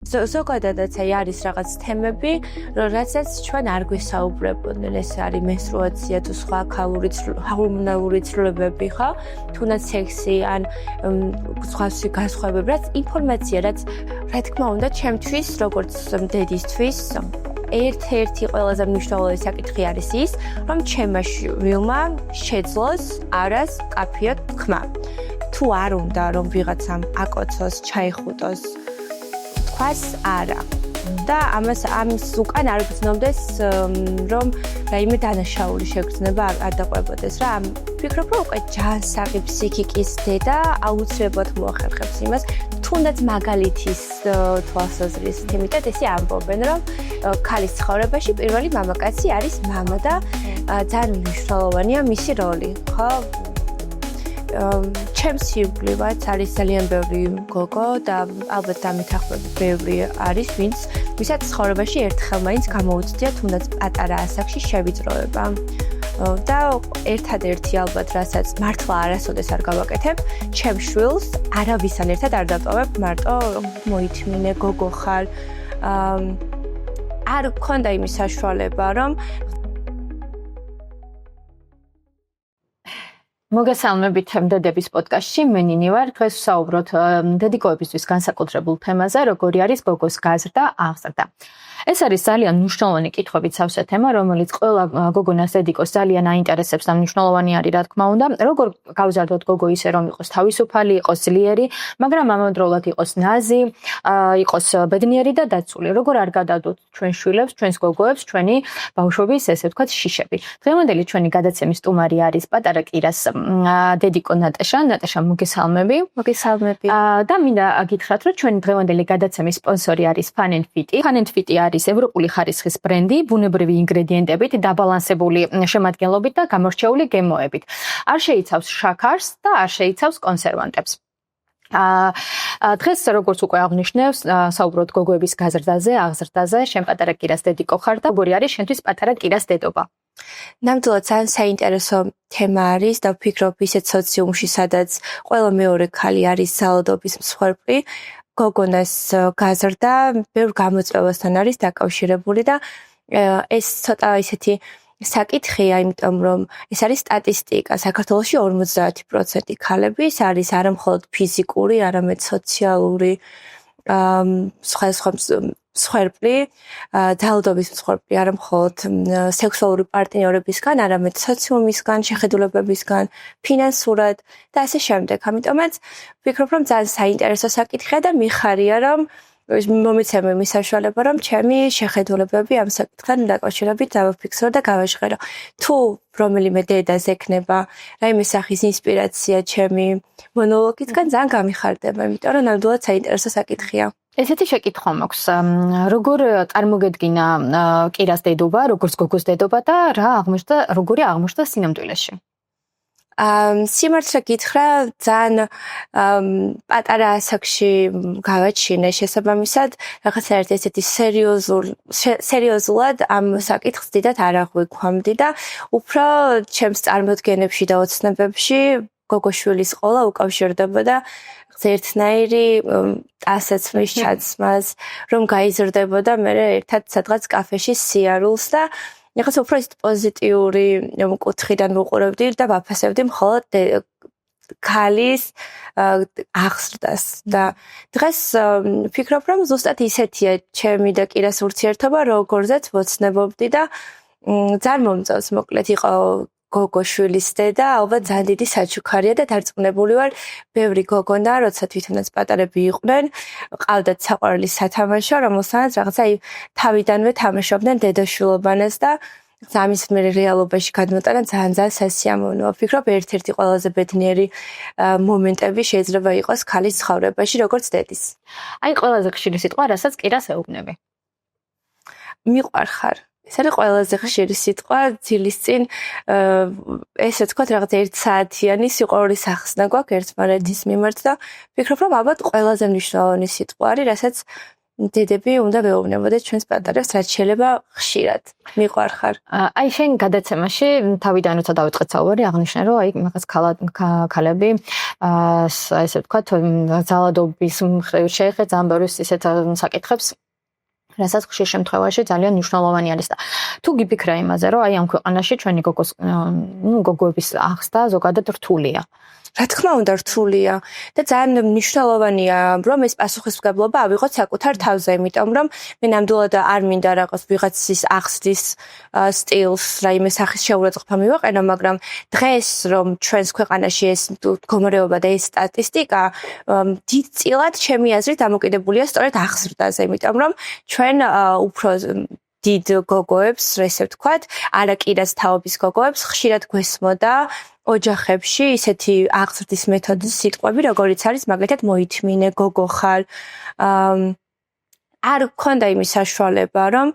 ზოგადადაც არის რაღაც თემები, რასაც ჩვენ არ გვესაუბრებოდნენ, ეს არის მენსტრუაცია თუ სხვა ჰორმონალური ცვლილებები, ხო? თუნდაც სექსი ან სხვა განსხვავებები, რაც ინფორმაცია, რაც რა თქმა უნდა, ჩემთვის, როგორც დედისთვის, ერთ-ერთი ყველაზე მნიშვნელოვანი საკითხი არის ის, რომ ჩემმა შვილმა შეძლოს არას კაფეად თქმა. თუ არ უნდა რომ ვიღაცამ აკოცოს, ჩაიხუტოს, თქვას არა. და ამას უკან არ გრძნობდეს რომ რაიმე დანაშაული შეგრძნება არ დაყვებოდეს რა. ვფიქრობ რომ უკვე ჯანსაღი ფსიქიკის დედა აუცილებლად მოახერხებს იმას, თუნდაც მაგალითის თვალსაზრისით, იმიტომ ესე ამბობენ რომ ქალის ცხოვრებაში პირველი მამაკაცი არის მამა და ძალიან მნიშვნელოვანია მისი როლი, ხო? ჩემს ირგვლივაც არის ძალიან ბევრი გოგო და ალბათ დამეთახმები ბევრი არის, ვისაც ცხოვრებაში ერთხელ მაინც გამოუცდია თუნდაც პატარა ასაკში შევიწროება. და ერთადერთი ალბათ რასაც მართლა არასოდეს არ გავაკეთებ, ჩემ შვილს არავისთან ერთად არ დატოვებ, მარტო მოითმინე, გოგო ხარ. არ გქონდა იმის საშუალება, რომ მოგესალმებით დედების პოდკასტში, მე ნინი ვარ. დღეს ვსაუბრობთ დედიკოებისთვის განსაკუთრებულ თემაზე, როგორი არის გოგოს გაზრდა, აღზრდა. ეს არის ძალიან მნიშვნელოვანი კითხვებით სავსე თემა, რომელიც ყველა გოგონას დედიკოს ძალიან აინტერესებს და მნიშვნელოვანი არის, რა თქმა უნდა. როგორ გავზარდოთ გოგო ისე, რომ იყოს თავისუფალი, იყოს ძლიერი, მაგრამ ამავდროულად იყოს ნაზი, იყოს ბედნიერი და დაცული. როგორ არ გადავდოთ ჩვენ შვილებს, ჩვენს გოგოებს, ჩვენი ბავშვობის, ესე ვთქვათ, შიშები. დღევანდელი ჩვენი გადაცემის სტუმარი არის პატარა კირას დედიკო ნატაშა. ნატაშა, მოგესალმები. მოგესალმები. და მინდა გითხრათ, რომ ჩვენი დღევანდელი გადაცემის სპონსორი არის Fun and Fit. Fun and Fit არის ევროპული ხარისხის ბრენდი, ბუნებრივი ინგრედიენტებით, დაბალანსებული შემადგენლობით და გამორჩეული გემოებით. არ შეიცავს შაქარს და არ შეიცავს კონსერვანტებს. დღეს როგორც უკვე აღნიშნავს, საუბრობთ გოგოების გაზრდაზე, აღზრდაზე, შენ პატარა კირას დედიკო ხარ და როგორი არის შენთვის პატარა კირას დედობა? ნამდვილად ძალიან საინტერესო თემა არის და ვფიქრობ ისეთ სოციუმში, სადაც ყველა მეორე ქალი არის ძალადობის მსხვერპლი, გოგონას გაზრდა ბევრ გამოწვევასთან არის დაკავშირებული და ეს ცოტა ისეთი საკითხია, იმიტომ რომ ეს არის სტატისტიკა. საქართველოში 50% ქალების არის არა მხოლოდ ფიზიკური, არამედ სოციალური მსხვერპლი, ძალადობის მსხვერპლი, არა მხოლოდ სექსუალური პარტნიორებისგან, არამედ სოციუმისგან, შეხედულებებისგან, ფინანსურად და ასე შემდეგ. ამიტომაც ვფიქრობ, რომ ძალიან საინტერესო საკითხია და მიხარია, რომ მომიცემ იმის საშუალება, რომ ჩემი შეხედულებები ამ საკითხთან დაკავშირებით დავაფიქსრო და გავაჟღერო. თუ რომელიმე დედას ექნება რაიმე სახის ინსპირაცია ჩემი მონოლოგისგან, ძალიან გამიხარდება, იმიტომ რომ ნამდვილად საინტერესო საკითხია. ესეთი შეკითხვა მაქვს. როგორ წარმოგედგინა კირას დედობა, როგორც გოგოს დედობა და როგორი აღმოჩნდა სინამდვილეში? სიმართლე გითხრა, ძალიან პატარა ასაკში გავაჩინე შესაბამისად, რაღაცა ესეთი სერიოზულად ამ საკითხს დიდად არ აღვიქვამდი და უფრო ჩემს წარმოდგენებში და ოცნებებში გოგოშვილის ყოლა უკავშირდებოდა ერთნაირი ასაცმის ჩაცმას, რომ გაიზრდებოდა მე ერთად სადღაც კაფეში სიარულს და რაღაც უფრო ის პოზიტიური კუთხიდან ვუყურებდი და ვაფასებდი მხოლოდ ქალის აღზრდას და დღეს ვფიქრობ, რომ ზუსტად ისეთია ჩემი და კირას ურთიერთობა, როგორზეც ვოცნებობდი და ძალიან მომწონს, მოკლედ იყო გოგოშვილის დედა, ალბათ ძალიან დიდი საჩუქარია და დარწმუნებული ვარ, ბევრი გოგონა, როცა თვითონაც პატარები იყვნენ, ყავდათ საყვარელი სათამაშო, რომელსაც რაღაცა თავიდანვე თამაშობდნენ დედაშვილობანას და ამის მე რეალობაში გადმოტანა ძალიან სასიამოვნოა. ვფიქრობ, ერთ-ერთი ყველაზე ბედნიერი მომენტები შეიძლება იყოს ქალის ცხოვრებაში, როგორც დედის. აი, ყველაზე ხშირი სიტყვა, რასაც კირას ეუბნები. მიყვარხარ. ეს არის ყველაზე ხშირი სიტყვა ძილის წინ, ესე ვთქვათ, რაღაც 1 საათიანი სიყვარულის ახსნა გვაქვს ერთმანეთის მიმართ და ვფიქრობ, რომ ალბათ ყველაზე მნიშვნელოვანი სიტყვა არის, რასაც დედები უნდა ვეუბნებოდეთ ჩვენს პატარებს, რაც შეიძლება ხშირად მიყვარხარ. აი შენ გადაცემაში თავიდან როცა დავიწყეთ საუბარი, აღნიშნე რომ აი მაგას ქალები ესე ვთქვათ, ძალადობის მხრივ შეეხეთ ძალიან ბევრ ისეთ საკითხებს, რასაც ხშირ შემთხვევაში ძალიან მნიშვნელოვანი არის და თუ გიფიქრე იმაზე, რომ აი ამ ქვეყანაში ჩვენი გოგოების ახსნა ზოგადად რთულია. რა თქმა უნდა რთულია და ძალიან მნიშვნელოვანია რომ ეს პასუხისმგებლობა ავიღოთ საკუთარ თავზე, იმიტომ რომ მე ნამდვილად არ მინდა რაღაც ვიღაცის ახსნის სტილს, რაიმე სახის შეურაცხყოფა მივაყენო, მაგრამ დღეს რომ ჩვენს ქვეყანაში ეს მდგომარეობა და ეს სტატისტიკა დიდწილად ჩემი აზრით დამოკიდებულია სწორედ ახსნაზე, იმიტომ რომ ჩვენ უფრო დიდ გოგოებს, ესე ვთქვათ, არაკირას თაობის გოგოებს ხშირად გვესმოდა ოჯახებში ისეთი აღზრდის მეთოდის სიტყვები, როგორიც არის მაგალითად მოითმინე, გოგო ხარ. არ გქონდა იმის საშუალება, რომ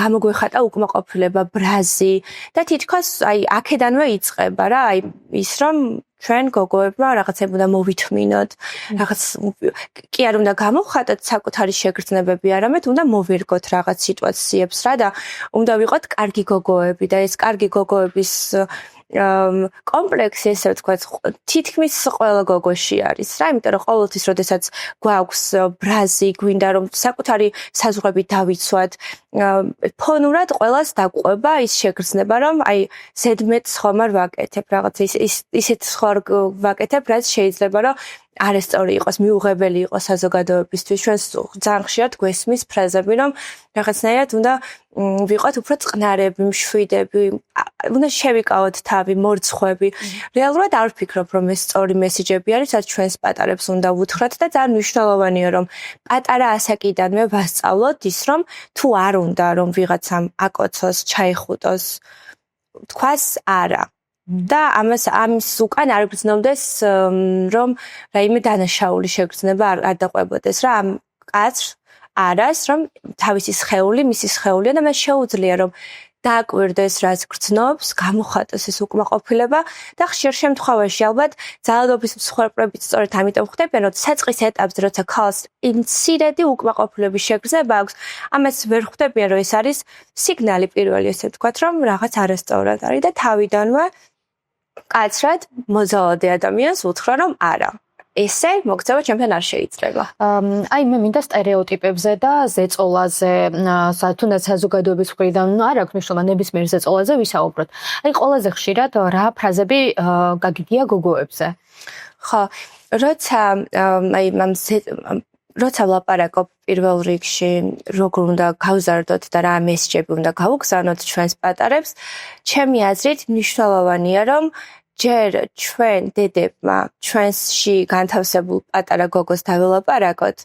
გამოგვეხატა უკმაყოფილება, ბრაზი და თითქოს აი აქედანვე იწყება რა, აი ის რომ ჩვენ გოგოებმა რაღაცები უნდა მოვითმინოთ, რაღაც კი არ უნდა გამოვხატოთ საკუთარი შეგრძნებები, არამედ უნდა მოვირგოთ რაღაც სიტუაციებს რა და უნდა ვიყოთ კარგი გოგოები და ეს კარგი გოგოების კომპლექსი, ესე ვთქვათ, თითქმის ყველა გოგოში არის რა, იმიტომ რომ ყოველთვის, როდესაც გვაქვს ბრაზი, გვინდა რომ საკუთარი საზღვრები დავიცვათ, ფონურად ყველას დაგვყვება ის შეგრძნება, რომ აი ზედმეტს ხომ არ ვაკეთებ, რაღაც ისეთ სხვა ვაკეთებ, რაც შეიძლება რომ არასწორი იყოს, მიუღებელი იყოს საზოგადოებისთვის. ჩვენს ძალიან ხშირად გვესმის ფრაზები, რომ რაღაცნაირად უნდა ვიყოთ უფრო წყნარები, მშვიდები, უნდა შევიკავოთ თავი, მორცხვები. რეალურად არ ვფიქრობ, რომ ეს სწორი მესიჯები არის, რაც ჩვენს პატარებს უნდა უთხრათ და ძალიან მნიშვნელოვანია, რომ პატარა ასაკიდანვე ვასწავლოთ ის, რომ თუ არ უნდა, რომ ვიღაცამ აკოცოს, ჩაიხუტოს, თქვას არა. და ამის უკან არ გრძნობდეს რომ რაიმე დანაშაული შეგრძნება არ დაყვებოდეს რა ამ კაცს არას რომ თავისი სხეული მისი სხეულია და მას შეუძლია რომ დააკვირდეს რაც გრძნობს გამოხატოს ეს უკმაყოფილება და ხშირ შემთხვევაში ალბათ ძალადობის მსხვერპლებით სწორედ ამიტომ ხდებიან რომ საწყის ეტაპზე როცა ქალს ინციდენტი უკმაყოფილების შეგრძნება აქვს ამას ვერ ხვდებიან რომ ეს არის სიგნალი პირველი ესე ვთქვათ რომ რაღაც არასწორად არის და თავიდანვე კაცრად მოძალადე ადამიანს უთხრა რომ არა ესე მოგწევა ჩემთან არ შეიძლება. აი მე მინდა სტერეოტიპებზე და ზეწოლაზე, თუნდაც საზოგადოების მხრიდან არ აქვს მნიშვნელობა ნებისმიერ ზეწოლაზე ვისაუბროთ. აი ყველაზე ხშირად რა ფრაზები გაგიგია გოგოებზე? ხო, როცა ვლაპარაკობ პირველ რიგში როგორ უნდა გავზარდოთ და რა მესიჯები უნდა გავუგზავნოთ ჩვენს პატარებს, ჩემი აზრით მნიშვნელოვანია რომ ჯერ ჩვენ დედებმა ჩვენში განთავსებულ პატარა გოგოს დაველაპარაკოთ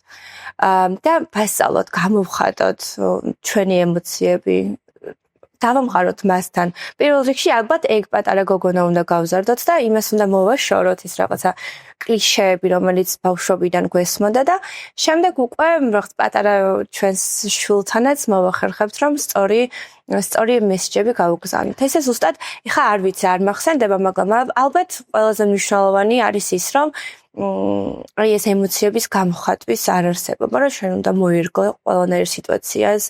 და ვასწავლოთ, გამოვხატოთ ჩვენი ემოციები, დავამყაროთ მასთან. პირველ რიგში ალბათ ეგ პატარა გოგონა უნდა გავზარდოთ და იმას უნდა მოვაშოროთ ის რაღაცა კლიშეები, რომელიც ბავშვობიდან გვესმოდა და შემდეგ უკვე რაღაც პატარა ჩვენს შვილთანაც მოვახერხებთ, რომ სწორი მესიჯები გავუგზავნოთ. ესე ზუსტად ეხა არ ვიცი, არ მახსენდება, მაგრამ ალბათ ყველაზე მნიშვნელოვანი არის ის, რომ აი ეს ემოციების გამოხატვის არ არსებობა, რომ ჩვენ უნდა მოირგო ყველანაირ სიტუაციას,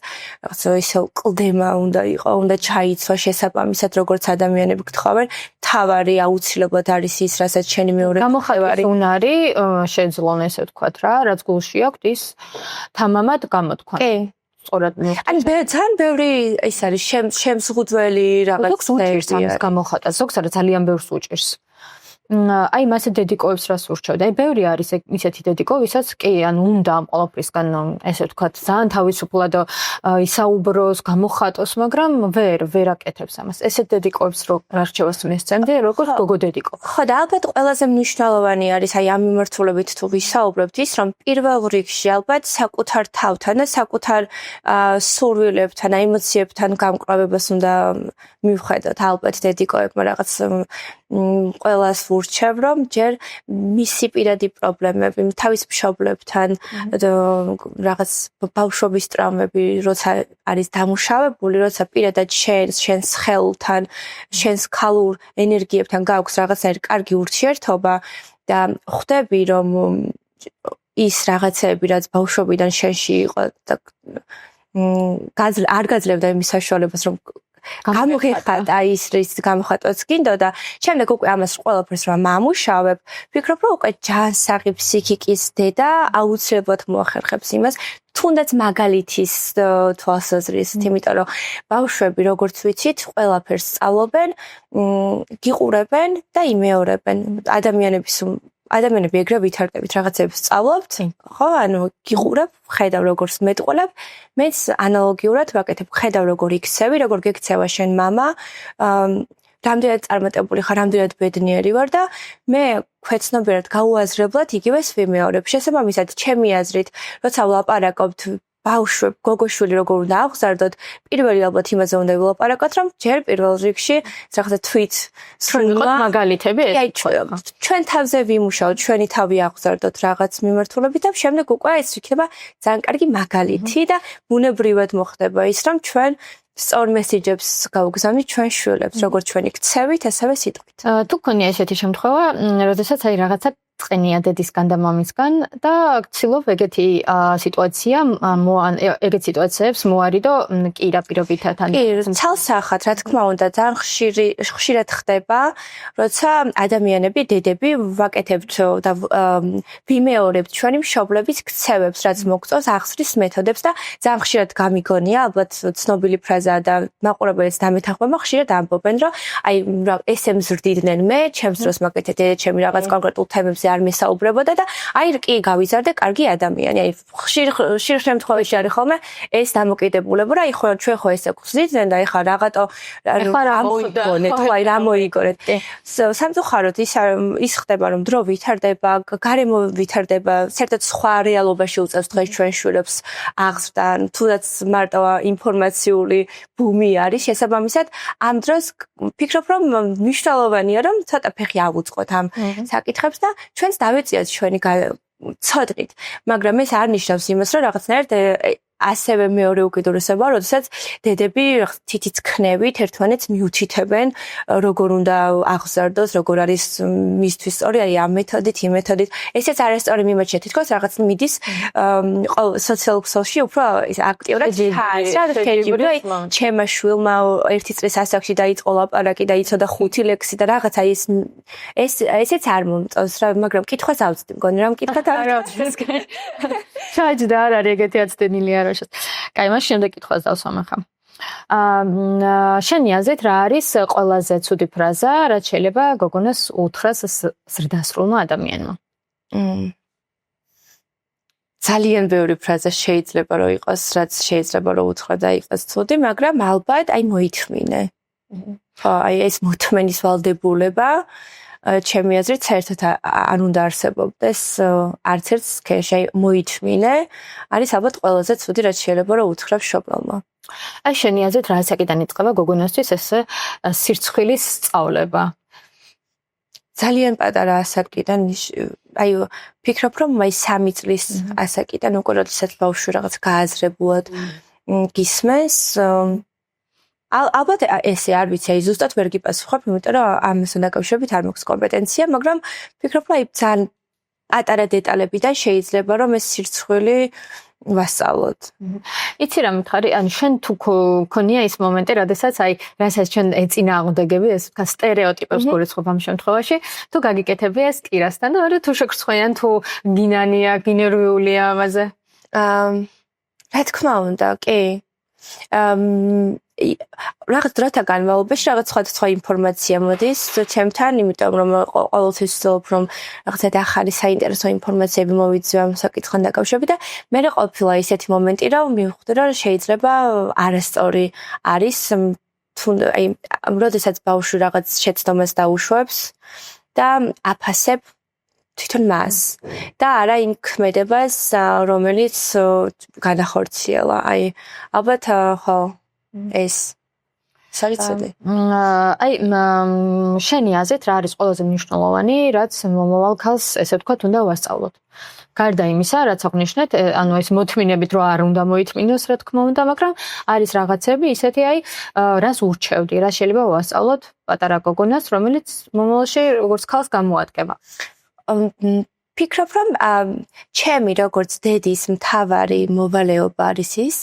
რაღაცა ისე კლდემა უნდა იყოს, უნდა ჩაიცვა შესაბამისად, როგორც ადამიანები გთხოვენ, თავარი აუცილებლად არის ის, რასაც შენი მეორე გამოხატვის უნარი შეძლონ, ესე ვთქვათ რა, რაც გულში აქვს ის თამამად გამოთქვა. კი. სწორად ან ძალიან ბევრი ის არის შემსღუდველი რაღაც ზოგს ამის გამოხატა, ზოგს არა ძალიან ბევრს უჭირს. აი მასე დედიკოებს რას ურჩევთ? აი ბევრი არის ისეთი დედიკო, ვისაც კი ანუ უნდა ამ ყველაფრისგან ესე ვთქვათ, ძალიან თავისუფლად ისაუბროს, გამოხატოს, მაგრამ ვერ აკეთებს ამას. ესეთ დედიკოებს რო არჩევას მესცემდე, როგორც გოგო დედიკო. ხო და ალბათ ყველაზე მნიშვნელოვანი არის აი ამ მიმართულებით თუ ვისაუბრებთ ის, რომ პირველ რიგში ალბათ საკუთარ თავთან და საკუთარ სურვილებთან, ემოციებთან გამკლავებას უნდა მივხედოთ ალბათ დედიკოებმა რაღაც ყველას ვურჩევ, რომ ჯერ მისი პირადი პრობლემები, თავის მშობლებთან, რაღაც ბავშვობის ტრაუმები, როცა არის დამუშავებული, როცა პირადად შენს ხელთან, შენს ქალურ ენერგიებთან გაქვს რაღაცნაირი კარგი ურთიერთობა და ხვდები, რომ ის რაღაცები, რაც ბავშვობიდან შენში იყო და არ გაძლევდა იმის საშუალებას, რომ გამოგეხატა ის რის გამოხატვაც გინდოდა. შემდეგ უკვე ამას ყველაფერს რომ ამუშავებ, ვფიქრობ, რომ უკვე ჯანსაღი ფსიქიკის დედა აუცილებლად მოახერხებს იმას, თუნდაც მაგალითის თვალსაზრისით, იმიტომ რომ ბავშვები, როგორც ვიცით, ყველაფერს სწავლობენ, გიყურებენ და იმეორებენ. ადამიანები ეგრე ვითარდებით, რაღაცებს სწავლობთ, ხო, ანუ გიყურებ, ხედავ როგორც მეტყოლებ, მეც ანალოგიურად ვაკეთებ, ხედავ როგორ იქცევი, როგორ გექცევა შენ მამა, რამდენად წარმატებული ხარ, რამდენად ბედნიერი ვარ და მე ქვეცნობიერად გაუაზრებლად იგივეს ვიმეორებ. შესაბამისად, ჩემი აზრით, როცა ვლაპარაკობთ ბავშვებ, გოგოშვილი როგორ უნდა აღზარდოთ, პირველი ალბათ იმაზე უნდა ვილაპარაკოთ, რომ ჯერ პირველ რიგში რაღაცა თვით სრულიად მაგალითები ეს ჩვენ თავზე ვიმუშაოთ, ჩვენი თავი აღზარდოთ რაღაც მიმართულებით და შემდეგ უკვე ეს იქნება ძალიან კარგი მაგალითი და ბუნებრივად მოხდება ის, რომ ჩვენ სწორ მესიჯებს გავგზავნით ჩვენ შვილებს, როგორც ჩვენი ქცევით, ასევე სიტყვით. თუ გქონია ესეთი შემთხვევა, როდესაც რაღაცა წენია დედისგან და მამისგან და გცილობ ეგეთი სიტუაცია, ეგეთ სიტუაციებს მოარიდო კი რაპირობითად ან ცალსახად, რა თქმა უნდა, ძალიან ხშირად ხდება, როცა ადამიანები, დედები ვაკეთებთ და ვიმეორებთ ჩვენი მშობლების ქცევებს, რაც მოგწონს აღზრდის მეთოდებს და ძალიან ხშირად გამიგონია, ალბათ ცნობილი ფრაზაა და მაყურებელს დამეთანხმება, ხშირად ამბობენ, რომ აი ესე მზრდიდნენ მე, ჩემს დროს მაგეთე დედაჩემი რაღაც კონკრეტულ თემებზე არ მესაუბრებოდა და აი კი გავიზარდე კარგი ადამიანი. აი ხშირ შემთხვევაში არის ხოლმე ეს დამოკიდებულება, რომ აი ხო ჩვენ ხო ესე გვზრდიდნენ და ეხლა რაღაცა რა მოიგონეთ, თუ აი რა მოიგონეთ. სამწუხაროდ ის ხდება, რომ დრო ვითარდება, გარემო ვითარდება, საერთოდ სხვა რეალობაში უწევს დღეს ჩვენ შვილებს აღზრდა, თუნდაც მარტო ინფორმაციული ბუმი არის. შესაბამისად, ამ დროს ვფიქრობ, რომ მნიშვნელოვანია, რომ ცოტა ფეხი ავუწყოთ ამ საკითხებს და ჩვენს დავეწიათ ჩვენი ცოდნით, მაგრამ ეს არ ნიშნავს იმას, რომ რაღაცნაირად ასევე მეორე უკიდურესობა, როდესაც დედები თითიც ქნევით ერთმანეთს მიუთითებენ, როგორ უნდა აღზარდოს, როგორ არის მისთვის სწორი, აი ამ მეთოდით, იმ მეთოდით. ესეც არასწორი მიმოჩნია, თითქოს რაღაც მიდის სოციალურ ქსელში უფრო აქტიურად ჩააჭრა, ჩემმა შვილმა ერთი წლის ასაკში დაიწყო ლაპარაკი და იცოდა 5 ლექსი და რაღაცა ესეც არ მომწონს რა, მაგრამ კითხვას ავწდი, მგონი რა მკითხა დავწდეს. ჩაიჯდა არ არის ეგეთი აცდენილი არა. კაი, მას შემდეგ კითხვას დავსვამახა. შენი აზრით რა არის ყველაზე ცუდი ფრაზა, რაც შეიძლება გოგონას უთხრას ზრდასრულმა ადამიანმა? ძალიან ბევრი ფრაზა შეიძლება რომ იყოს, რაც შეიძლება რომ უთხრა და იყოს ცუდი, მაგრამ ალბათ აი მოითმინე. ხო, აი ეს მოთმენის ვალდებულება ჩემი აზრით საერთოდ არ უნდა არსებობდეს არც ერთ სქესში. მოითმინე არის ალბათ ყველაზე ცუდი, რაც შეიძლება რომ უთხრა მშობელმა. აი შენი აზრით რა საკიდან იწყება გოგონასთვის ეს სირცხვილის სწავლება? ძალიან პატარა ასაკიდან, აი ვფიქრობ, რომ აი 3 წლის ასაკიდან უკვე როდესაც ბავშვი რაღაც გააზრებულად გისმენს, ალბათ ესე არ ვიცი, აი ზუსტად ვერ გიპასუხებ, იმიტომ რომ ამასთან დაკავშირებით არ მაქვს კომპეტენცია, მაგრამ ვფიქრობ, რომ აი ძალიან პატარა დეტალებიდან შეიძლება რომ ეს სირცხვილი ვასწავლოთ. იცი რა მითხარი, ან შენ თუ ქონია ის მომენტი, როდესაც აი რასაც ჩვენ ეწინააღმდეგები ეს სტერეოტიპებს გულისხმობ ამ შემთხვევაში, თუ გაგიკეთები ეს კირასთან და თუ შეგრცხვიან, თუ გინანია, გინერვიულია ამაზე? რა თქმა უნდა, კი. რაღაც დროთა განმავლობაში რაღაც სხვადასხვა ინფორმაცია მოდის ჩემთან, იმიტომ რომ ყოველთვის ვცდილობ რომ რაღაცა ახალი საინტერესო ინფორმაციები მოვიძვე ამ საკითხთან დაკავშირებით და მე ყოფილა ისეთი მომენტი, რომ მივხვდი რომ შეიძლება არასწორი არის აი როდესაც ბავშვი რაღაც შეცდომას დაუშვებს და აფასებ თვითონ მას და არა იმ ქმედებას, რომელიც განახორციელა. აი ალბათ ხო ეს სარიცოდი. აი შენი აზრით რა არის ყველაზე მნიშვნელოვანი, რაც მომავალ ქალს ესე ვთქვათ უნდა ვასწავლოთ? გარდა იმისა, რაც აღნიშნეთ, ანუ ეს მოთმინებით რომ არ უნდა მოითმინოს, რა თქმა უნდა, მაგრამ არის რაღაცები ისეთი, აი რას ურჩევდი, რა შეიძლება ვასწავლოთ პატარა გოგონას, რომელიც მომავალში როგორც ქალს გამოადგება? ვფიქრობ, რომ ჩემი როგორც დედის მთავარი მოვალეობა არის ის,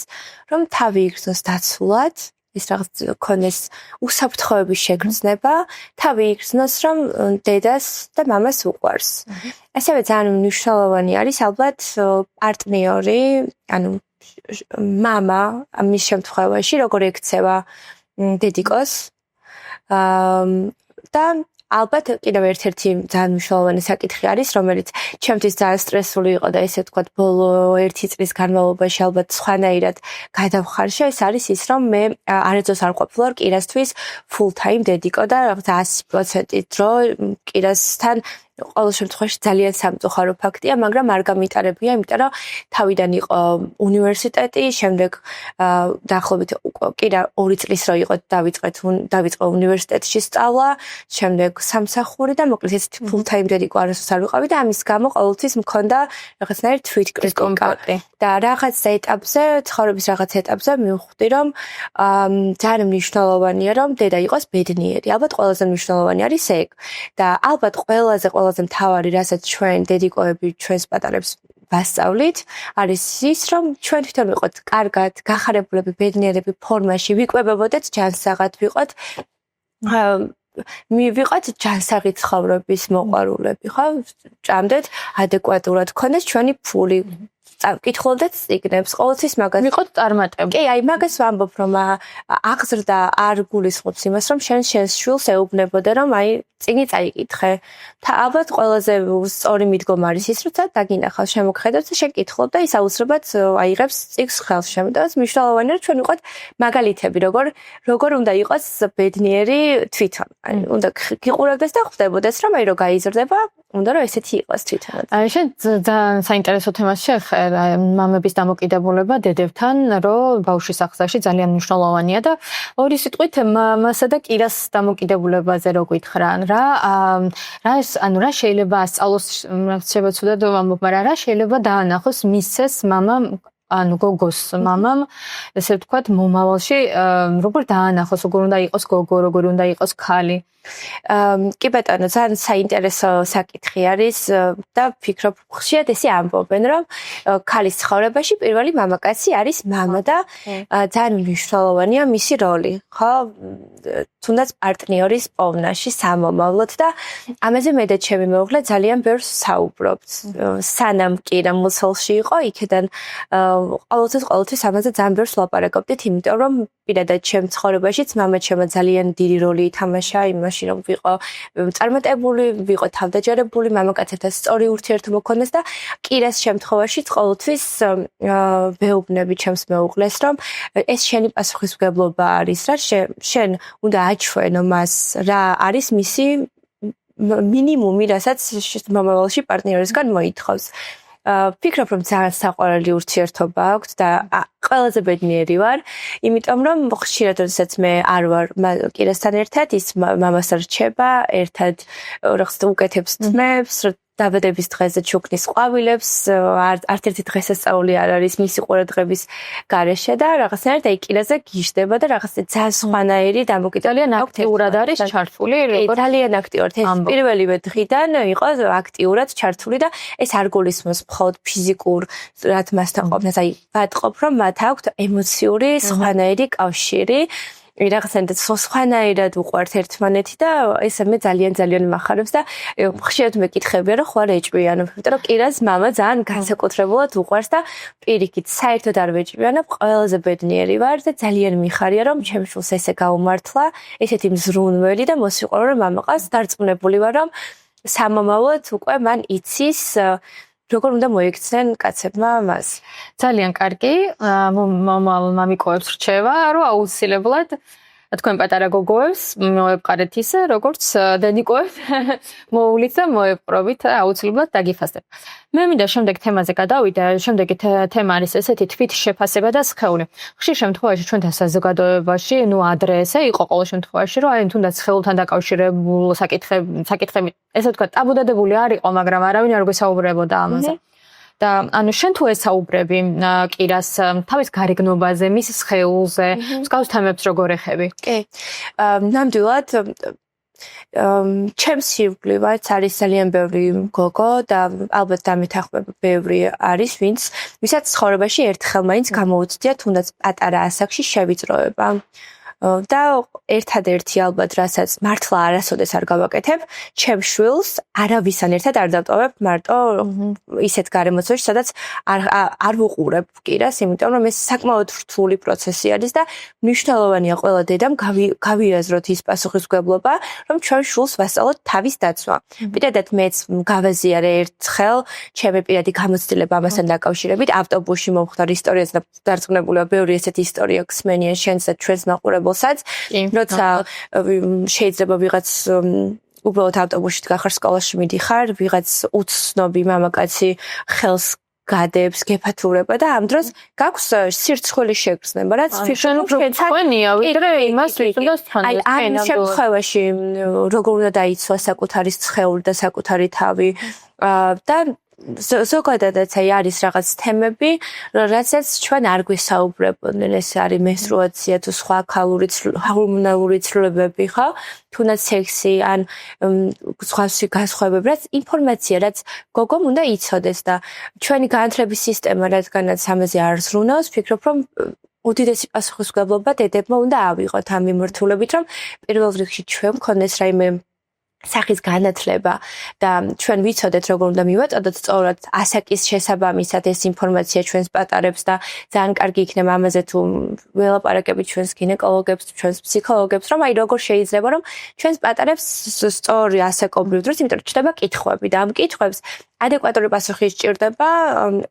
რომ თავი იგრძნოს დაცულად, ის რაღაც ქონეს უსაფრთხოების შეგრძნება, თავი იგრძნოს, რომ დედას და მამას უყვარს. ასევე ძალიან მნიშვნელოვანი არის ალბათ პარტნიორი, ანუ მამა ამის შემთხვევაში როგორ ექცევა დედიკოს და ალბათ კიდევ ერთ-ერთი ძალიან მნიშვნელოვანი საკითხი არის, რომელიც ჩემთვის ძალიან სტრესული იყო და ესე ვთქვათ, ბოლო 1 წლის განმავლობაში ალბათ სხვანაირად გადავხარშა, ეს არის ის, რომ მე არაძოს არ ყოფილა კირასთვის full time დედიკო და რაღაცა 100% დრო კირასთან ყოველ შემთხვევაში ძალიან სამწუხარო ფაქტია, მაგრამ არ გამიტარებია, იმიტომ რომ თავიდან იყო უნივერსიტეტი, შემდეგ დაახლოებით კირა 2 წლის რო იყო დავიწყე უნივერსიტეტში სწავლა, შემდეგ სამსახური და მოკლედ ეს full time დედიკო არასდროს არ ვიყავი და ამის გამო ყოველთვის მქონდა რაღაცნაირი თვითკრიტიკა და რაღაც ეტაპზე, ცხოვრების რაღაც ეტაპზე მივხვდი, რომ ძალიან მნიშვნელოვანია, რომ დედა იყოს ბედნიერი. ალბათ ყველაზე მნიშვნელოვანი არის ეგ და ალბათ ყველაზე მთავარი, რასაც ჩვენ დედიკოები ჩვენს პატარებს ვასწავლით, არის ის, რომ ჩვენ თვითონ ვიყოთ კარგად, გახარებულები, ბედნიერები ფორმაში, ვიკვებებოდეთ ჯანსაღად, ვიყოთ ჯანსაღი ცხოვრების მოყვარულები, ხო? ჭამდეთ ადეკვატურად, გქონდეს ჩვენი ფული. კითხულობდეთ წიგნებს, ყოველთვის მაგას ვიყოთ წარმატებული. კი, აი მაგას ვამბობ, რომ აღზრდა არ გულისხმობს იმას, რომ შენს შვილს ეუბნებოდე, რომ აი წიგნი წაიკითხე. და ალბათ ყველაზე სწორი მიდგომა არის ის, რომ დაგინახავს, შემოგხედავს და შენ კითხულობ და ის აუცილებლად აიღებს წიგნს ხელში. ამიტომ მნიშვნელოვანია, რომ ჩვენ ვიყოთ მაგალითები, როგორ უნდა იყოს ბედნიერი თვითონ. აი უნდა გიყურებდეს და ხვდებოდეს, რომ აი რო გაიზრდება, უნდა რომ ესეთი იყოს თვითონაც. შენ ძალიან საინტერესო თემას შეეხება, მამების დამოკიდებულება დედებთან, რომ ბავშვის აღზრდაში ძალიან მნიშვნელოვანია და ორი სიტყვით მამასა და კირას დამოკიდებულებაზე რო გითხრა, რა შეიძლება ასწავლოს, შეიძლება ცუდად ვამბობ, მაგრამ რა შეიძლება დაანახოს მისცეს მამამ ანუ გოგოს მამამ, ესე ვთქვათ, მომავალში როგორ დაანახოს, როგორ უნდა იყოს გოგო, როგორ უნდა იყოს ქალი. კი ბატონო, ძალიან საინტერესო საკითხი არის და ვფიქრობ, ხშირად ესე ამბობენ, რომ ქალის ცხოვრებაში პირველი მამაკაცი არის მამა და ძალიან მნიშვნელოვანია მისი როლი, ხო? თუნდაც პარტნიორის პოვნაში, სამომავლოდ და ამაზე მე და ჩემი მეუღლე ძალიან ბევრს საუბრობთ. სანამ კირა მუცელში იყო, იქიდან ყოველთვის ამაზე ძალიან ბევრს ვლაპარაკობდით, იმიტომ რომ პირადად ჩემ ცხოვრებაშიც მამა ჩემო ძალიან დიდი როლი ითამაშა იმაში, რომ ვიყო წარმატებული, ვიყო თავდაჯერებული, მამაკაცებთან სწორი ურთიერთობა მქონდეს და კირას შემთხვევაში ყოველთვის ვეუბნები ჩემს მეუღლეს, რომ ეს შენი პასუხისმგებლობა არის, რა შენ უნდა აჩვენო მას, რა არის მისი მინიმუმი, რასაც მომავალში პარტნიორისგან მოითხოვს. ვფიქრობ, რომ ძალიან საყვარელი ურთიერთობა აქვს და ყველაზე ბედნიერი ვარ, იმიტომ რომ ხშირად როდესაც მე არ ვარ კირასთან ერთად, ის მამას რჩება, ერთად რაღაცა უკეთებს ძმებს, დაბადების დღეზე ჩუქნის ყვავილებს, არც-ერთი დღესასწაული არ არის მისი ყურადღების გარეშე და რაღაცნაირად აი კირაზე გიждდება და რაღაცა ძალიან სხვანაირი დამოკიდებულება აქტიურად არის ჩართული, ძალიან აქტიურად. ეს პირველივე დღიდან იყო აქტიურად ჩართული და ეს არ გულისხმობს მხოლოდ ფიზიკურ რაც მასთან ყოფნას, აი ვატყობ, რომ მათ აქვთ ემოციური სხვანაირი კავშირი. რაღაცნაირად სხვანაირად უყვართ ერთმანეთი და ეს მე ძალიან მახარებს და ხშირად მეკითხებია რომ ხوار ეჭვიანობ, იმიტომ რომ კირას მამა ძალიან განსაკუთრებულად უყვარს და პირიქით საერთოდ არ ვეჭვიანობ, ყველაზე ბედნიერი ვარ და ძალიან მიხარია რომ ჩემ შვილს ესე გაუმართლა, ესეთი მზრუნველი და მოსიყვარულე მამა ყავს, დარწმუნებული ვარ რომ სამომავლოდ უკვე მან იცის როგორ უნდა მოიქცნენ კაცებმა მას. ძალიან კარგი, მამიკოებს რჩება, რომ აუცილებლად თქვენ პატარა გოგოებს მოეპყარეთ ისე, როგორც დედიკოებს მოულით და მოეპყრობით, აუცილებლად დაგიფასებ. მე მინდა შემდეგ თემაზე გადავიდე, შემდეგი თემა არის ესეთი თვით შეფასება და სხეული. ხშირ შემთხვევაში ჩვენთან საზოგადოებაში, ადრე ესე იყო ყოველ შემთხვევაში, რომ აი თუნდაც სხეულთან დაკავშირებულ საკითხები, ესე ვთქვათ, ტაბუდადებული არ იყო, მაგრამ არავინ არ გვესაუბრებოდა ამაზე. და ანუ შენ თუ ესაუბრები კირას თავის გარეგნობაზე, მის სხეულზე, მსგავს თემებს როგორ ეხები? კი. ნამდვილად ჩემს ირგვლივაც არის ძალიან ბევრი გოგო და ალბათ დამეთანხმება ბევრი არის, ვისაც ცხოვრებაში ერთხელ მაინც გამოუცდია თუნდაც პატარა ასაკში შევიწროება. და ერთადერთი ალბათ რასაც მართლა არასოდეს არ გავაკეთებ, ჩემს შვილს არავისთან ერთად არ დავტოვებ მარტო ისეთ გარემოცებში, სადაც არ ვუყურებ კიდას, იმიტომ რომ ეს საკმაოდ რთული პროცესი არის და მნიშვნელოვანია ყველა დედამ გავიაზროთ ის პასუხისმგებლობა, რომ ჩვენ შვილს ვასწავლოთ თავის დაცვა. პირადად მეც გავაზიარე ერთხელ ჩემი პირადი გამოცდილება ამასთან დაკავშირებით, ავტობუსში მომხდარ ისტორიას და დარწმუნებულია ბევრი ესეთი ისტორია გსმენიან შენს და ჩვენს მაყურებელს როცა შეიძლება ვიღაც უბრალოდ ავტობუსში გახარ სკოლაში მიდიხარ, ვიღაც უცნობი მამაკაცი ხელს გადებს, გეფათურება და ამ დროს გაქვს სირცხვილის შეგრძნება, რაც ფიქრობ რომ თქვენია, ვიდრე იმას ვიტყოდოს თან. აი ამ შემთხვევაში როგორ უნდა დაიცვა საკუთარი სხეული და საკუთარი თავი და ზოგადადაც არის რაღაც თემები, რაცაც ჩვენ არ გვისაუბრებოდნენ, ეს არის menstruatsiya თუ სხვა ჰორმონალური ცვლილებები, ხო? თუნდაც სექსი ან სხვა განსხვავებები, რაც ინფორმაცია, რაც გოგომ უნდა იცოდეს და ჩვენი განათლების სისტემა, რადგანაც ამაზე არ ზრუნავს, ვფიქრობ, რომ უდიდესი პასუხისმგებლობა დედებმა უნდა ავიღოთ ამ მიმართულებით, რომ პირველ რიგში ჩვენ მქონდეს რაიმე სახის განათლება და ჩვენ ვიცოდეთ როგორ უნდა მივაწოდოთ სწორად ასაკის შესაბამისად ეს ინფორმაცია ჩვენს პატარებს და ძალიან კარგი იქნება ამაზე თუ ველაპარაკებით ჩვენს გინეკოლოგებს, ჩვენს ფსიქოლოგებს, რომ აი როგორ შეიძლება რომ ჩვენს პატარებს სწორი ასაკობრივ დროს, იმიტომ რომ ჩდება კითხვები და ამ კითხვებს ადეკვატური პასუხი სჭირდება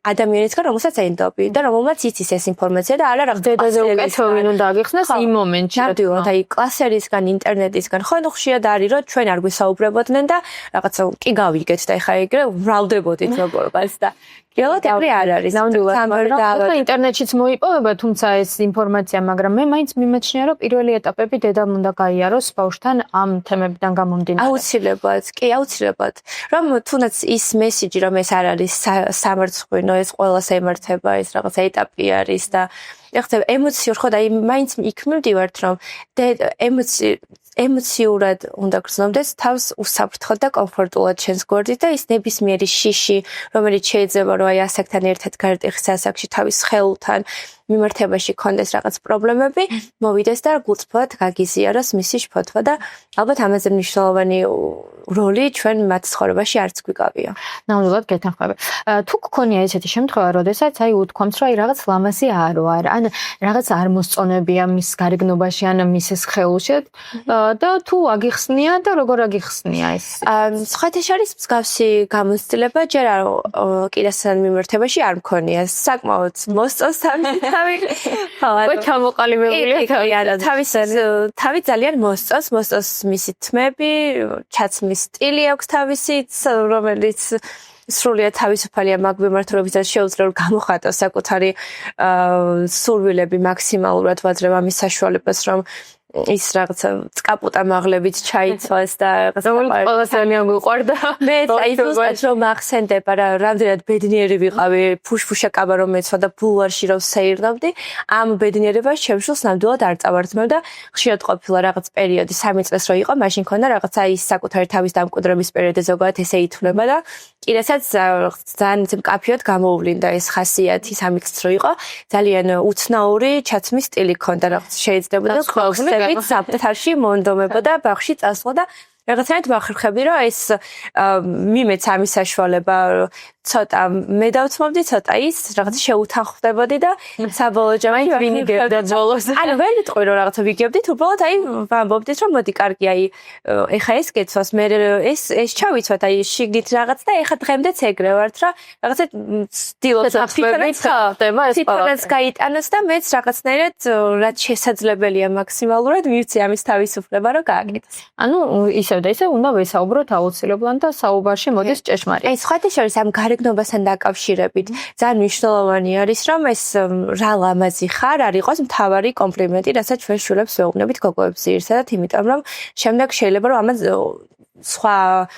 ადამიანისგან, რომელსაც ენდობი და რომელმაც იცის ეს ინფორმაცია და არა რაღაც დედაზე უკეთო ვინ უნდა აგიხსნას იმ მომენტში. ნამდვილად, აი კლასერისგან, ინტერნეტისგან, ხო ხშირად არის რომ ჩვენ არ გვისაუბრებოდნენ და რაღაცა კი გავიგეთ და ეხა ეგრე ვრალდებოდით როგორღაც და რეალურად ეგრე არ არის. ნამდვილად, ინტერნეტშიც მოიპოვება, თუმცა ეს ინფორმაცია, მაგრამ მე მაინც მიმეჩნია, რომ პირველი ეტაპები დედამ უნდა გაიაროს ბავშვთან ამ თემებიდან გამომდინარე. აუცილებლად, კი, აუცილებლად. რომ თუნდაც ის მესიჯი, რომ ეს არ არის სამარცხვინო, ეს ყველას ემართება, ეს რაღაც ეტაპი არის და ეხლა ემოციურ ხო და მაინც იქ მივდივართ, რომ ემოციურად უნდა გრძნობდეს თავს უსაფრთხოდ და კომფორტულად ჩვენს გვერდით და ის ნებისმიერი შიში, რომელიც შეიძლება რომ აი ასაკთან ერთად გარდიხს ასაკში თავის ხელთან მიმართებაში კონდეს რაღაც პრობლემები, მოვიდეს და გულწრფელად გაგიზიაროს მისი შფოთვა და ალბათ ამაზე მნიშვნელოვანი როლი ჩვენ მათ ცხოვრებაში არც გვიკავია. ნამდვილად გეთანხმები. თუ გქონია ესეთი შემთხვევა, როდესაც აი უთქვამთ, რომ აი რაღაც ლამაზი არო არა, ან რაღაც არ მოსწონებია მის გარეგნობაში ან მის სხეულში და თუ აგიხსნია და როგორ აგიხსნია ეს? სხვათაშორის მსგავსი გამოცდილება ჯერ კიდასთან მიმართებაში არ მქონია. საკმაოდ მოსწონს თავი. ხო, ჩამოყალიბებულია თავი ძალიან მოსწონს მისი თმები, ჩაცმის სტილი აქვს თავისით, რომელიც სრულიად თავისუფალია მაგ მიმართულებისას შეუძლია რომ გამოხატოს საკუთარი სურვილები მაქსიმალურად ვაძლევ ამის საშუალებას რომ ის რაღაცა წკაპუტა მაღლებით ჩაიცვას და რაღაცა ძალიან გვიყვარდა. მე აი ზუსტად რომ ახსენდება რა რამდენად ბედნიერი ვიყავი ფუშფუშა კაბა რომ მეცვა და ბულვარში რომ საირნავდი ამ ბედნიერებას ჩემშულს ნამდვილად არ წავარდმევ და ხშირად ყოფილა რაღაც პერიოდი 3 წელს რო იყო მაშინ ქონდა რაღაცა ის საკუთარი თავის დამკვიდრების პერიოდი ზოგადად ესე ითვლება და კიდესაც ძალიან მკაფიოდ გამოუვლინდა ეს ხასიათი 3 წელს რო იყო ძალიან უცნაური ჩაცმის სტილი ქონდა რაღაც შეიძლება და ხალხს საფრთხეში მონდომებოდა ბაღში წასვლა და რაღაცნაირად ვახერხებდი რომ ეს მიმეც ამის საშუალება ცოტა მე დავცმობდი ცოტა ის რაღაც შეუთანხმდებოდი და საბოლოო ჯამში ვინიგებდა ბოლოს. ანუ ვერ ვიტყვი რომ რაღაცა ვიგებდით, უბრალოდ აი ვამბობდით რომ მოდი კარგი აი ეხა ეს გეცვას მე ეს ჩავიცვათ აი შიგნით რაღაც და ეხა დღემდეც ეგრე ვართ რა რაღაცა ცდილობ ფიქრებს გაიტანოს და მეც რაღაცნაირად რაც შესაძლებელია მაქსიმალურად მივცე ამის თავისუფლება რომ გააკეთოს. ანუ ისევ და ისევ უნდა ვესაუბროთ აუცილებლად და საუბარში მოდის ჭეშმარიტ. აი სხვათაშორის ამ გარეგნობასთან დაკავშირებით ძალიან მნიშვნელოვანი არის რომ ეს რა ლამაზი ხარ არ იყოს მთავარი კომპლიმენტი, რასაც ჩვენ შვილებს ვეუბნებით გოგოებს ერთადად, იმიტომ რომ შემდეგ შეიძლება რომ ამას სხვა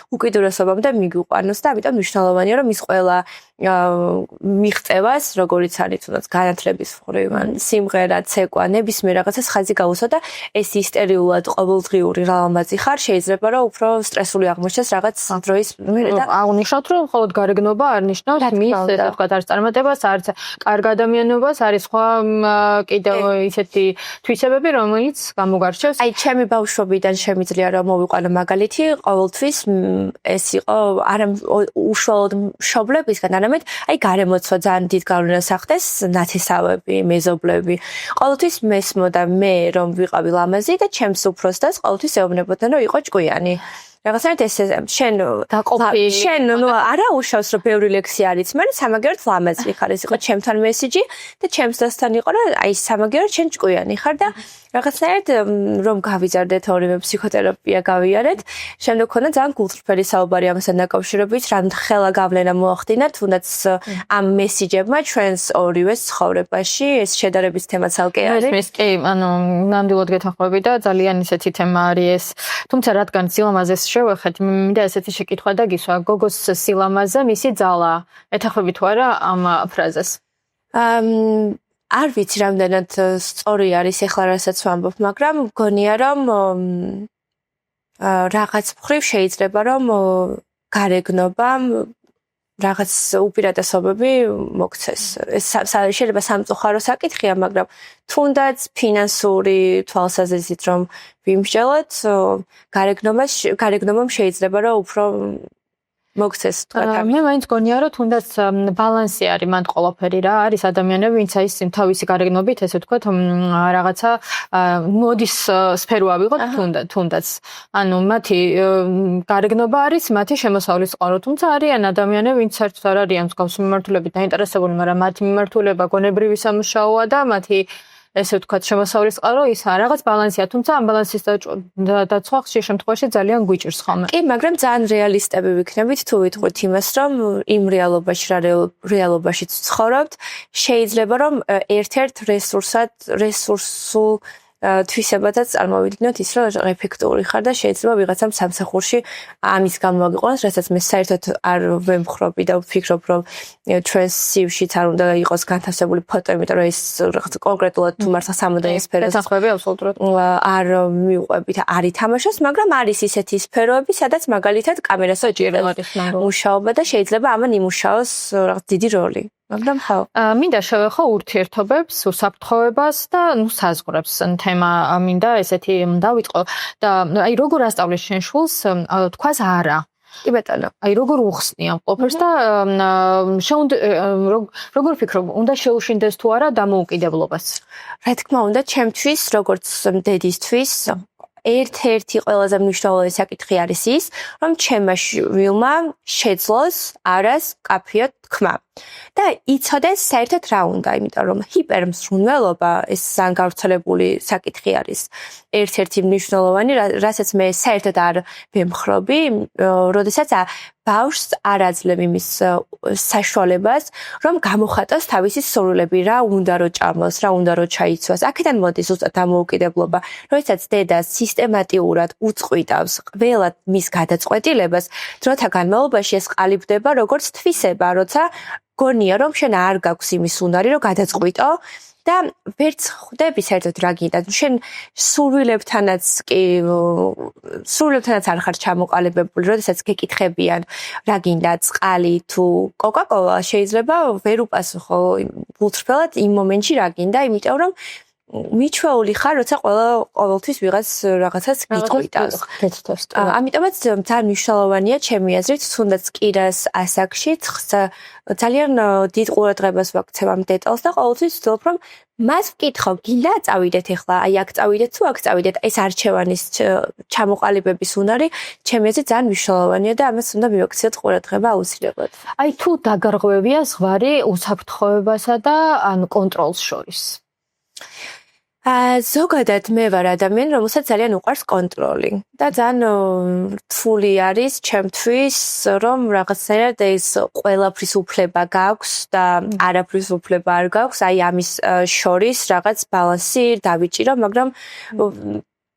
უკიდურესობამდე მიგვიყვანოს და ამიტომ მნიშვნელოვანია რომ ის ყველა მიღწევას როგორიც არის თუნდაც განათლების მხრივ ან სიმღერა, ცეკვა, ნებისმიერ რაღაცას ხაზი გაუსვა და ეს ისტერიულად ყოველდღიური რალამაზი ხარ შეიძლება რომ უფრო სტრესული აღმოჩნდეს რაღაც დროის მერე და აღნიშნავთ რომ მხოლოდ გარეგნობა არ ნიშნავს მის ესე ვთქვათ არის წარმატებას, არის კარგ ადამიანობას, არის სხვა კიდევ ისეთი თვისებები რომელიც გამოგარჩევს. აი ჩემი ბავშვობიდან შემიძლია რომ მოვიყვანო მაგალითი ყოველთვის ეს იყო არა უშუალოდ მშობლებისგან არამედ აი გარემოცვა ძალიან დიდ გავლენას ახდენს ნათესავები, მეზობლები. ყოველთვის მესმოდა მე რომ ვიყავი ლამაზი და ჩემს უფროსდას ყოველთვის ეუბნებოდნენ რომ იყო ჭკვიანი. რაღაცნაირად ეს შენ დაყოფი შენ ნუ არა უშავს რომ ბევრი ლექსი არის, მაგრამ სამაგერად ლამაზი ხარ. ეს იყო ჩემთან მესიჯი და ჩემს დასთან იყო რომ აი სამაგერად შენ ჭკვიანი ხარ და რაღაცნაირად რომ გავიზარდეთ ორივე ფსიქოთერაპია გავიარეთ, შემდეგ ქონა ძალიან გულწრფელი საუბარი ამასთან დაკავშირებით, რამხელა გავლენა მოახდინა თუნდაც ამ მესიჯებმა ჩვენს ორივეს ცხოვრებაში, ეს შედარების თემა ცალკე არის. ეს კი, ანუ ნამდვილად გეთანხმები და ძალიან ისეთი თემა არის ეს. თუმცა რადგან სილამაზეს შევეხეთ, მინდა ესეთი შეკითხვა და გისვა, გოგოს სილამაზე მისი ძალა. ეთანხმები თუ არა ამ ფრაზას? არ ვიცი რამდენად სწორი არის ეხლა რასაც ვამბობ, მაგრამ მგონია რომ რაღაც მხრივ შეიძლება რომ გარეგნობამ რაღაც უპირატესობები მოქცეს. ეს შეიძლება სამწუხარო საკითხია, მაგრამ თუნდაც ფინანსური თვალსაზრისით რომ ვიმსჯელოთ, გარეგნობამ შეიძლება რომ უფრო მოქცეს თქვა. მე მაინც გონია რომ თუნდაც ბალანსი არის მანდ ყველაფერი რა არის ადამიანები ვინც აი თავისი გარეგნობით ესე ვთქვათ რაღაცა მოდის სფერო ავიღოთ თუნდაც ანუ მათი გარეგნობა არის მათი შემოსავლის წყარო თუმცა არიან ადამიანები ვინც საერთოდ არ არიან მსგავსი მიმართულებით დაინტერესებული მაგრამ მათი მიმართულება გონებრივი სამუშაოა და მათი ესე ვთქვათ შემოსავლის წყარო ის რაღაც ბალანსია თუმცა ამ ბალანსის დაცვა ხშირ შემთხვევაში ძალიან გვიჭირს ხოლმე. კი, მაგრამ ძალიან რეალისტები ვიქნებით თუ ვიტყვით იმას რომ იმ რეალობაში ცხოვრობთ შეიძლება რომ ერთ-ერთ რესურსულ თვისებადაც წარმოვიდგინოთ ის რომ ეფექტური ხარ და შეიძლება ვიღაცამ სამსახურში ამის გამო აგიყვანოს, რასაც მე საერთოდ არ ვემხრობი და ვფიქრობ რომ ჩვენს CV-შიც არ უნდა იყოს განთავსებული ფოტო, იმიტომ რომ ეს რაღაც კონკრეტულად თუ მართლა სამოდელო სფეროს ეთანხმები აბსოლუტურად არ მივყვებით, არ ითამაშოს, მაგრამ არის ისეთი სფეროები, სადაც მაგალითად კამერას უჭირდება მუშაობა და შეიძლება ამან იმუშაოს რაღაც დიდი როლი. მაგრამ ხო. მინდა შევეხო ურთიერთობებს, უსაფრთხოებას და ნუ საზღვრებს თემა მინდა ესეთი დავიწყო და აი როგორ ასწავლეს შენ შულს თქვას არა. კი ბატონო. აი როგორ უხსნი ამ ყოფერს და როგორ ფიქრობ, უნდა შეუშინდეს თუ არა დამოუკიდებლობას? რა თქმა უნდა, ჩემთვის როგორც დედისთვის ერთ-ერთი ყველაზე მნიშვნელოვანი საკითხი არის ის, რომ ჩემმა შვილმა შეძლოს არას კაფეო თქმა. და იცოდეს საერთოდ რა უნდა, იმიტომ რომ ჰიპერმსრუნველობა ეს ძალიან გავრცელებული საკითხი არის. ერთ-ერთი მნიშვნელოვანი, რასაც მე საერთოდ არ ვემხრობი, როდესაც ბავშვს არ აძლევ იმის საშუალებას, რომ გამოხატოს თავისი სურვილები, რა უნდა რომ ჭამოს, რა უნდა რომ ჩაიცვას. აქედან მოდის ზუსტად დამოუკიდებლობა, როდესაც დედა სისტემატიურად უწყვიტავს ყველა მის გადაწყვეტილებას, დროთა განმავლობაში ეს ყალიბდება როგორც თვისება, როცა გონია რომ შენ არ გაქვს იმის უნარი რომ გადაწყვიტო და ვერც ხვდები საერთოდ რა გინდა. შენ სურვილებთანაც არ ხარ ჩამოყალიბებული, როდესაც გეკითხებიან რა გინდა წყალი თუ კოკა-კოლა, შეიძლება ვერ უპასუხო გულწრფელად იმ მომენტში რა გინდა, იმიტომ რომ მიჩვეული ხარ, როცა ყოველთვის ვიღაც რაღაცას გიტყვიტავს. ამიტომაც ძალიან მნიშვნელოვანია ჩემი აზრით, თუნდაც კირას ასაკში ძალიან დიდ ყურადღებას ვაქცევ ამ დეტალს და ყოველთვის ვცდილობ რომ მას ვკითხო, გინდა წავიდეთ ახლა, აი აქ წავიდეთ თუ აქ წავიდეთ, ეს არჩევანის ჩამოყალიბების უნარი ჩემი აზრით ძალიან მნიშვნელოვანია და ამას უნდა მივაქციოთ ყურადღება აუცილებლად. აი თუ დაგარღვევია ზღვარი უსაფრთხოებასა და ანუ კონტროლს შორის. ზოგადად მე ვარ ადამიანი, რომელსაც ძალიან უყვარს კონტროლი და ძალიან რთული არის ჩემთვის, რომ რაღაცნაირად ეს ყველაფრის უფლება გაქვს და არაფრის უფლება არ გაქვს, აი ამის შორის რაღაც ბალანსი დავიჭირო, მაგრამ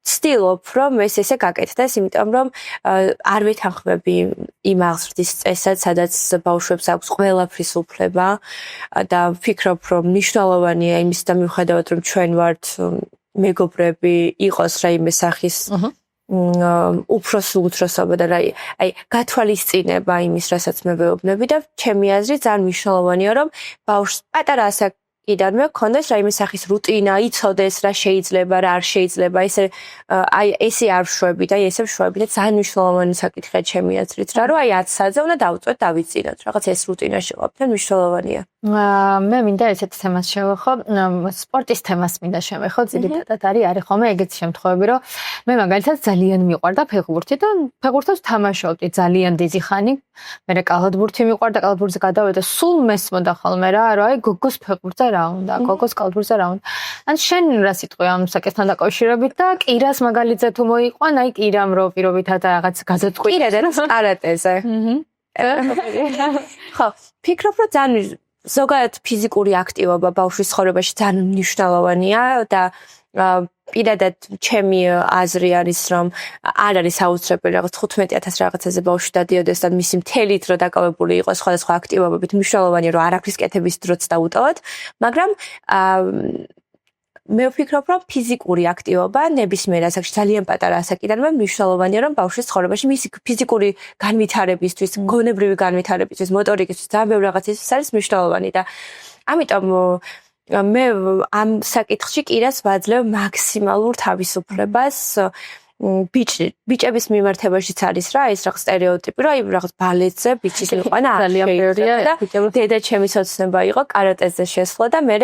ვცდილობ, რომ ეს ესე გაკეთდეს, იმიტომ რომ არ ვეთანხმები იმ აღზრდის წესად, სადაც ბავშვებს აქვს ყველაფრის უფლება და ვფიქრობ, რომ მნიშვნელოვანია იმის და მიუხედავად, რომ ჩვენ ვართ მეგობრები, იყოს რაიმე სახის უფროსობა და აი გათვალისწინება იმის, რასაც მე ვეუბნები და ჩემი აზრით ძალიან მნიშვნელოვანია, რომ ბავშვს პატარა ასაკიდანვე ქონდეს რაიმე სახის რუტინა, იცოდეს რა შეიძლება, რა არ შეიძლება, ესე არ ვშვები და ესე ვშვები და ძალიან მნიშვნელოვანი საკითხია ჩემი აზრით, რომ აი 10 საათზე უნდა დავწვეთ, დავიცინოთ, რაღაც ეს რუტინაში ყოფნა მნიშვნელოვანია. მე მინდა ესეთ თემას შევეხო, სპორტის თემას მინდა შევეხო, ძირითადად არის ხოლმე ეგეთი შემთხვევები, რომ მე მაგალითად ძალიან მიყვარდა ფეხბურთი და ფეხბურთს თამაშობდი ძალიან დიდი ხანი. მე კალათბურთი მიყვარდა, კალათბურთზე გადავედა, სულ მესმოდა ხოლმე რა, რომ აი გოგოს ფეხბურთზე რა უნდა, გოგოს კალათბურთზე რა უნდა. ან შენ რა სიტყვია ამ საკითხთან დაკავშირებით და კირას მაგალითზე თუ მოიყვან, აი კირამ რო პირობითად რაღაც გაზეთქვი. კირა და კარატეზე. ხო, ფიქრობ რომ ძალიან ზოგადად ფიზიკური აქტივობა ბავშვის ცხოვრებაში ძალიან მნიშვნელოვანია და პირადად ჩემი აზრი არის რომ არ არის აუცილებელი რაღაც 15000 რაღაცაზე ბავშვი დადიოდეს და მისი მთელი დრო დაკავებული იყოს სხვადასხვა აქტივობებით. მნიშვნელოვანია რომ არაფრის კეთების დროც დაუტოვოთ, მაგრამ მე ვფიქრობ რომ ფიზიკური აქტივობა ნებისმიერ ასაკში ძალიან პატარა ასაკიდანვე მნიშვნელოვანია რომ ბავშვის ცხოვრებაში მისი ფიზიკური განვითარებისთვის, გონებრივი განვითარებისთვის, მოტორიკისთვის ძალიან ბევრი რაღაცისთვის არის მნიშვნელოვანი და ამიტომ მე ამ საკითხში კირას ვაძლევ მაქსიმალურ თავისუფლებას ბიჭების მიმართებაშიც არის რა ეს რაღაც სტერეოტიპი რომ აი რაღაც ბალეტზე ბიჭის მიყვანა ძალიან ბევრია დედა ჩემი ოცნება იყო კარატეზე შესვლა და მე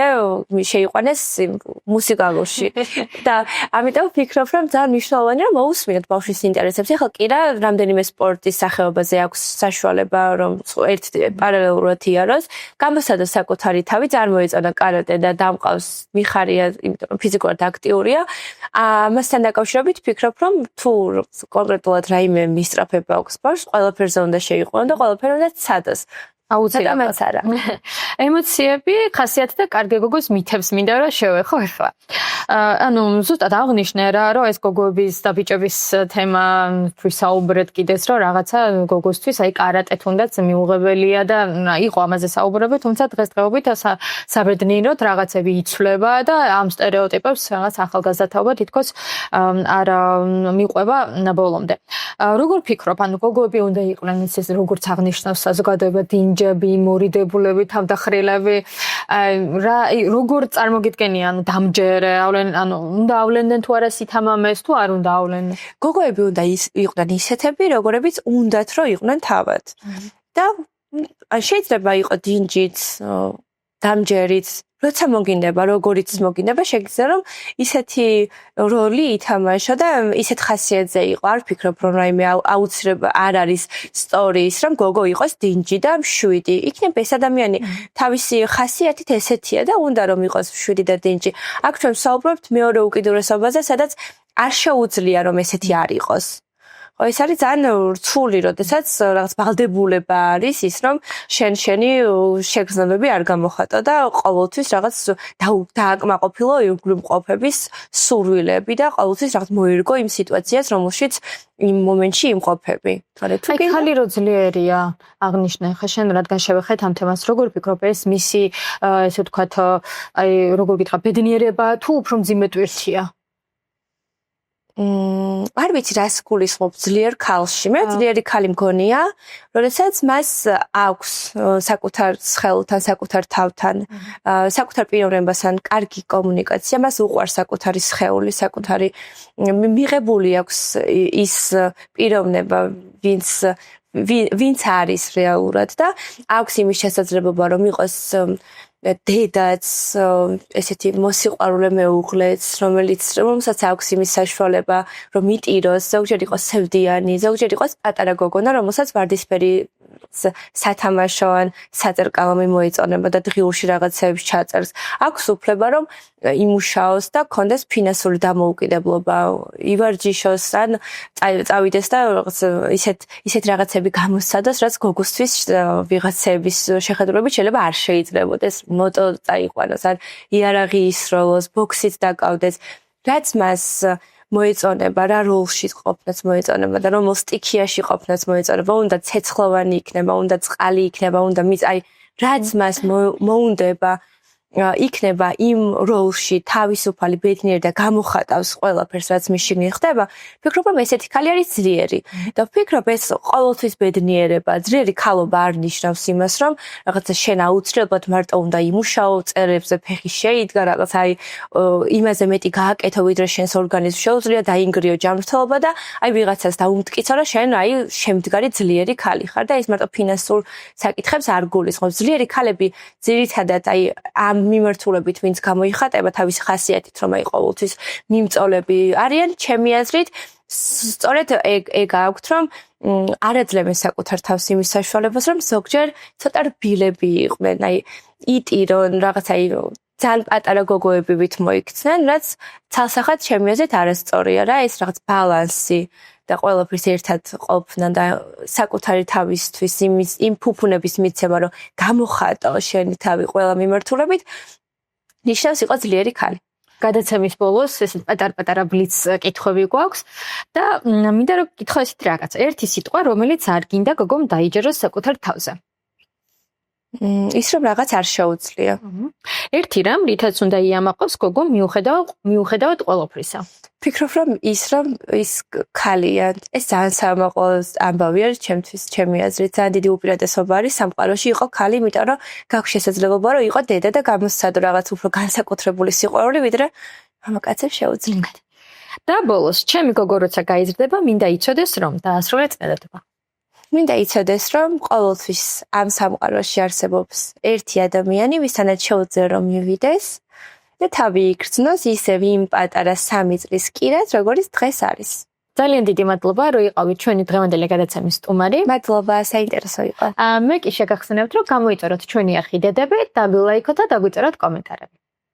შეიყვანეს მუსიკალურში და ამიტომ ვფიქრობ რომ ძალიან მნიშვნელოვანია რომ მოусმინოთ ბავშვის ინტერესებს. ეხლა კირა რამდენიმე სპორტის სახეობაზე აქვს საშუალება რომ ერთ პარალელურად იაროს, გამოსცადოს საკუთარი თავი, წარმოეწონა კარატე და დამყავს მიხარია, იმიტომ რომ ფიზიკურად აქტიურია. ამასთან დაკავშირებით ვფიქრობ რომ თუ კონკრეტულად რაიმე მისწრაფება აქვს ბავშვს, ყველაფერზე უნდა შეიყვანო და ყველაფერი უნდა ცადოს. აუცილებლად არა. ემოციები, ხასიათი და კარგი გოგოს მითებს მინდა რომ შევეხო ახლა. ანუ ზუსტად აღნიშნე რა, რომ ეს გოგოების და ბიჭების თემა ვისაუბრეთ კიდეც, რომ რაღაცა გოგოსთვის აი კარატე თუნდაც მიუღებელია და იყო ამაზე საუბრობთ, თუმცა დღესდღეობით საბედნიეროდ რაღაცები იცვლება და ამ სტერეოტიპებს რაღაც ახალგაზრდაობა თითქოს არ მიყვება ბოლომდე. როგორ ფიქრობ, ანუ გოგოები უნდა იყვნენ ეს როგორც აღნიშნავს საზოგადოება დინჯები, მორიდებულები, თავდახრილები, რა როგორ წარმოგიდგენია ანუ დამჯერე ანუ უნდა ავლენდნენ თუ არა სითამამეს თუ არ უნდა ავლენდნენ. გოგოები უნდა იყვნენ ისეთები, როგორებიც უნდათ რომ იყვნენ თავად. და შეიძლება იყოს დინჯიც, დამჯერიც, როცა მოგინდება, როგორიც მოგინდება, შეგიძლია რომ ისეთი როლი ითამაშო და ისეთ ხასიათზე იყო. არ ვფიქრობ რომ რაიმე აუცილებლად არ არის სწორი ის რომ გოგო იყოს დინჯი და მშვიდი. იქნებ ეს ადამიანი თავისი ხასიათით ესეთია და უნდა რომ იყოს მშვიდი და დინჯი. აქ ჩვენ ვსაუბრობთ მეორე უკიდურესობაზე, სადაც არ შეუძლია რომ ესეთი არ იყოს. ეს არის ძალიან რთული, როდესაც რაღაც ვალდებულება არის ის, რომ შენი შეგრძნებები არ გამოხატო და ყოველთვის რაღაც დააკმაყოფილო უგრუმყოფების სურვილები და ყოველთვის რაღაც მოერგო იმ სიტუაციას, რომელშიც იმ მომენტში იმყოფები. აი ხალი რო ძლიერია აღნიშნე, ხა შენ რადგან შევეხეთ ამ თემას, როგორ ფიქრობ ეს მისი ესე ვთქვათ, აი როგორ გითხრა, ბედნიერება თუ უფრო მძიმე ტვირთია? არ ვიცი რას გულისხმობ ძლიერ ქალში. მე ძლიერი ქალი მგონია, როდესაც მას აქვს საკუთარ სხეულთან, საკუთარ თავთან, საკუთარ პიროვნებასთან კარგი კომუნიკაცია, მას უყვარს საკუთარი სხეული, საკუთარი მიღებული აქვს ის პიროვნება, ვინც არის რეალურად და აქვს იმის შესაძლებლობა რომ იყოს დედაც, ესეთი მოსიყვარულე მეუღლეც, რომელსაც აქვს იმის საშუალება, რომ იტიროს, ზოგჯერ იყოს სევდიანი, ზოგჯერ იყოს პატარა გოგონა, რომელსაც ვარდისფერი სათამაშო ან საწერკალო მიმოეწონება და დღიურში რაღაცებს ჩაწერს. აქვს უფლება, რომ იმუშაოს და კონდეს ფინანსური დამოუკიდებლობა, ივარჯიშოს ან წავიდეს და ისეთ რაღაცები გამოსცადოს, რაც გოგოსთვის ვიღაცების შეხედულებით შეიძლება არ შეიძლებოდეს. მოტო წაიყვანოს, ან იარაღი ისროლოს, ბოქსით დაკავდეს, რაც მას მოეწონება, რა როლში ყოფნაც მოეწონება და რომელ სტიქიაში ყოფნაც მოეწონება, უნდა ცეცხლოვანი იქნება, უნდა წყალი იქნება, უნდა რაც მას მოუნდება იქნება იმ როლში თავისუფალი ბედნიერი და გამოხატავს ყველაფერს, რაც მის შიგნით ხდება, ვფიქრობ, რომ ესეთი ქალი არის ძლიერი. და ვფიქრობ, ეს ყოველთვის ბედნიერება, ძლიერი ქალობა არ ნიშნავს იმას, რომ რაღაცა შენ აუცილებლად მარტო უნდა იმუშაო, წერებზე ფეხი შეიდგა, რაღაც იმაზე მეტი გააკეთო, ვიდრე შენს ორგანიზმს შეუძლია დაინგრიო ჯანმრთელობა და ვიღაცას დაუმტკიცო, რომ შენ შემდგარი ძლიერი ქალი ხარ და ეს მარტო ფინანსურ საკითხებს არ გულისხმობს. ძლიერი ქალები ძირითადად ამ მიმართულებით ვინც გამოიხატება თავისი ხასიათით, რომ ყოველთვის მიმწოლები არიან, ჩემი აზრით, სწორედ ეგ აქვთ, რომ არაძლევენ საკუთარ თავს იმის საშუალებას, რომ ზოგჯერ ცოტა რბილები იყვნენ, იტირონ, რაღაცა ძალიან პატარა გოგოებივით მოიქცნენ, რაც ცალსახად ჩემი აზრით არასწორია რა, ეს რაღაც ბალანსი და ყველაფრის ერთად ყოფნა და საკუთარი თავისთვის იმ ფუფუნების მიცემა, რომ გამოხატო შენი თავი ყველა მიმართულებით, ნიშნავს იყო ძლიერი ქალი. გადაცემის ბოლოს ესეთ პატარ-პატარა ბლიც კითხვები გვაქვს და მინდა რომ გითხრა ესეთი რაღაცა. ერთი სიტყვა, რომელიც არ გინდა გოგომ დაიჯეროს საკუთარ თავზე. ის რომ რაღაც არ შეუძლია. ერთი რამ, რითაც უნდა იამაყოს გოგომ მიუხედავად ყველაფრისა. ვფიქრობ, რომ ის ქალია. ეს ძალიან სამაყო ამბავი არის ჩემთვის, ჩემი აზრით. ძალიან დიდი უპირატესობა არის სამყაროში იყო ქალი, იმიტომ რომ გაქვს შესაძლებლობა, რომ იყო დედა და გამოსცადო რაღაც უფრო განსაკუთრებული სიყვარული, ვიდრე მამაკაცებს შეუძლია. და ბოლოს, ჩემი გოგო როცა გაიზრდება, მინდა იცოდეს, რომ დაასრულა წინადადება. მინდა იცოდეს, რომ ყოველთვის ამ სამყაროში არსებობს ერთი ადამიანი, ვისთანაც შეუძლია რომ მივიდეს და თავი იგრძნოს ისევ იმ პატარა 3 წლის კირას, როგორც დღეს არის. ძალიან დიდი მადლობა, რომ იყავით ჩვენი დღევანდელი გადაცემის სტუმარი. მადლობა, საინტერესო იყო. მე კი შეგახსენებთ, რომ გამოიწეროთ ჩვენი არხი დედები, დაბილაიქოთ და დაგვიწეროთ კომენტარები.